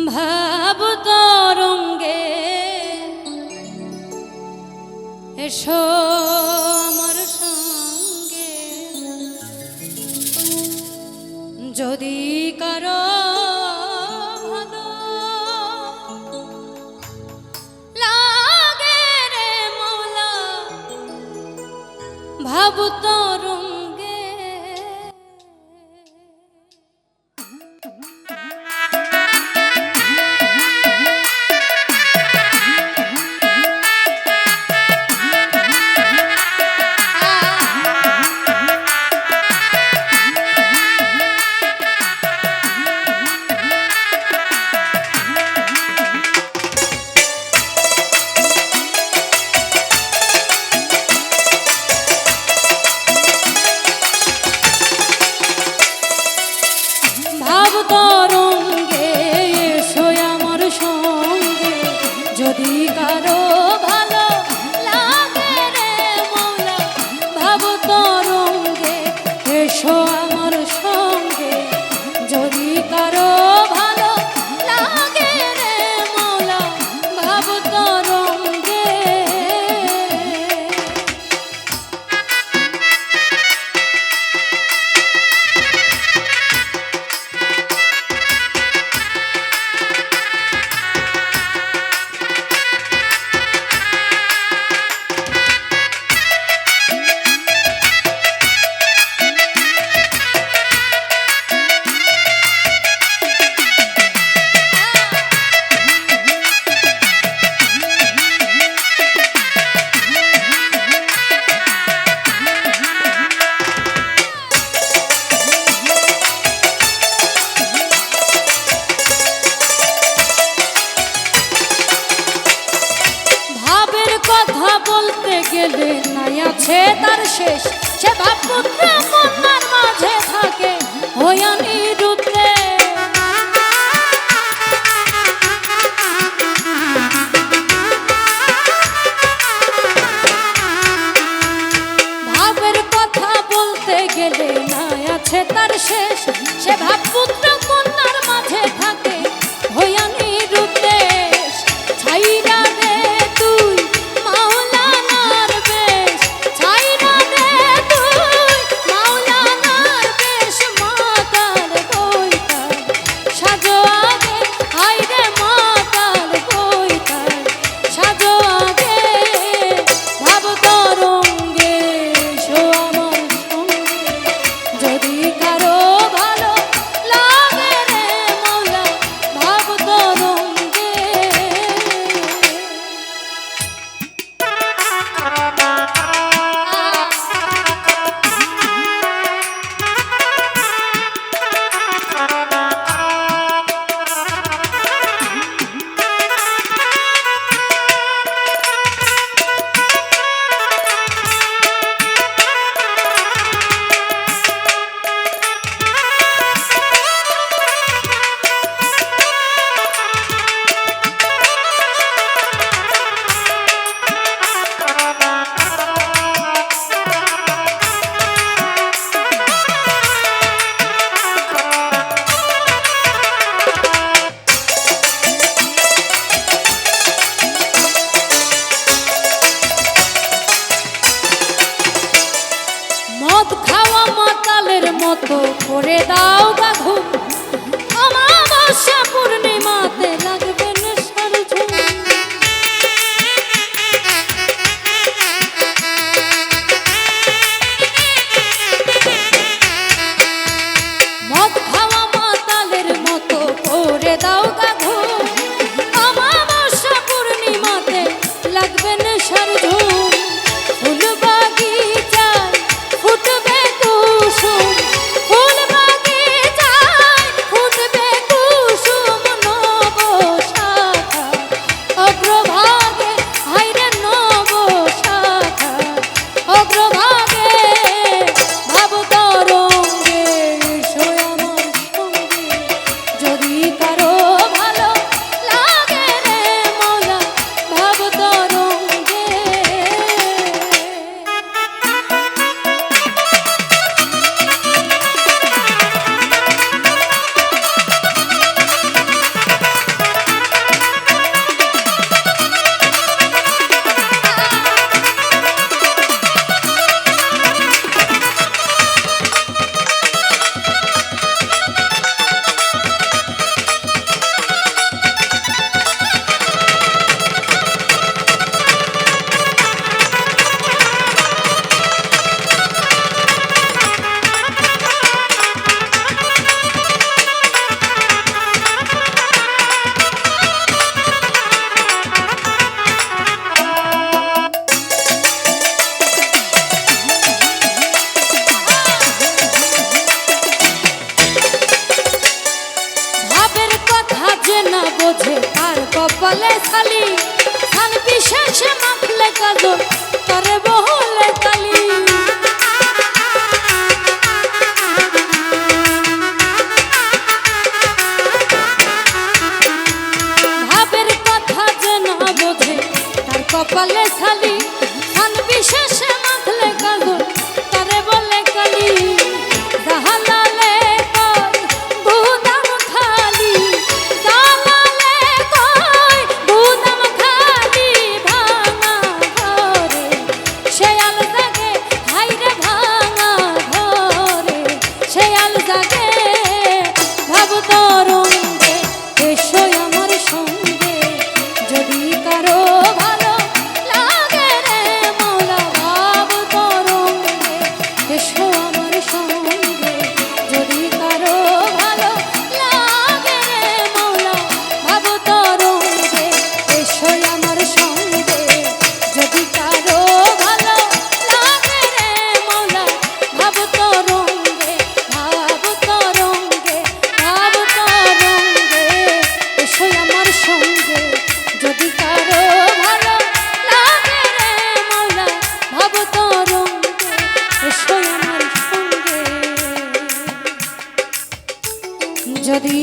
ভাব তরঙ্গে এসো আমার সঙ্গে, যদি কারো ভালো লাগে রে মৌলা, ভাব তরঙ্গে ভাব তরঙ্গে এসো আমার সঙ্গে, যদি কারো ভালো লাগে রে মৌলা, ভাব তরঙ্গে এসো আমার সঙ্গে, যদি কারো ভালো লাগে রে মৌলা, ভাব তরঙ্গে কথা বলতে গেলে নাই আছে তার শেষ, সে ভাবপুত্র কন্যার মাঝে থাকে হইয়া নিরুদ্রে। ভাবের কথা বলতে গেলে নাই আছে তার শেষ, সে ভাবপুত্র কন্যার মাঝে থাকে হইয়া নিরুদ্রে। ছাইরা দে তুই মাওলানার বেশ, ছাইরা দে তুই মাওলানার বেশ, মাতার বইতার সাজো আগে, হায়রে মাতার বইতার সাজো আগে। ভাব তরঙ্গে এসো আমার সঙ্গে, যদি কারো ভালো লাগে রে মৌলা, ভাব তরঙ্গে মদ খাওয়া মাতালের মতো করে দাও গা ঘুম, অমাবস্যা পূর্ণিমাতে লাগবে নেশার ঝুম। মদ খাওয়া মাতালের মতো করে দাও গা ঘুম, অমাবস্যা পূর্ণিমাতে লাগবে নেশার ঝুম। ফুল বাগিচায় ফুটবে কুসুম, ফুল বাগিচায় বোঝে তার কপালে খালি স্থান বিশেষে মাখলে কাজল তারে বহলে কালি ভাবের কথা যে না বোঝে তার কপালে খালি স্থান বিশেষে মাখলে কাজল তারে বলে কালি জাহালালে কয় গুদাম খালি জাহালালে কয় গুদাম খালি ভাঙা ঘরে শেয়াল জাগে হাইরে ভাঙা ঘরে শেয়াল জাগে ভাব তরঙ্গে এসো আমার সঙ্গে যদি কারো ভালো লাগে রে মৌলা ভাব তরঙ্গে এসো আমার সঙ্গে যদি কারো ভালো লাগে রে মৌলা ভাব তরঙ্গে এসো আমার সঙ্গে যদি কারো ভালো লাগে রে মৌলা ভাব তরঙ্গে ভাব তরঙ্গে ভাব তরঙ্গে এসো আমার সঙ্গে যদি কারো ভালো লাগে রে মৌলা ভাব তরঙ্গে এসো আমার সঙ্গে যদি